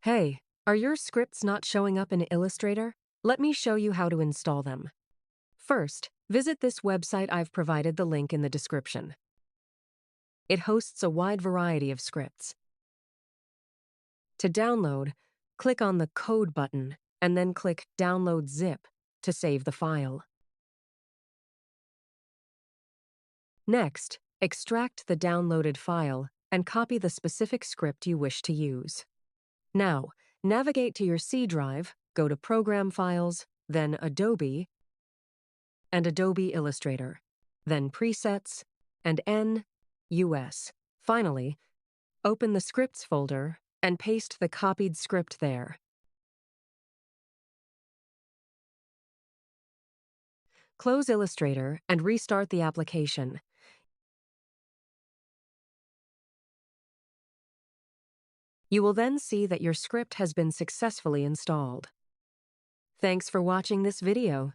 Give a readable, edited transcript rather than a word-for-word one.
Hey, are your scripts not showing up in Illustrator? Let me show you how to install them. First, visit this website. I've provided the link in the description. It hosts a wide variety of scripts. To download, click on the Code button and then click Download Zip to save the file. Next, extract the downloaded file and copy the specific script you wish to use. Now, navigate to your C drive, go to Program Files, then Adobe, and Adobe Illustrator, then Presets, and N, US. Finally, open the Scripts folder and paste the copied script there. Close Illustrator and restart the application. You will then see that your script has been successfully installed. Thanks for watching this video.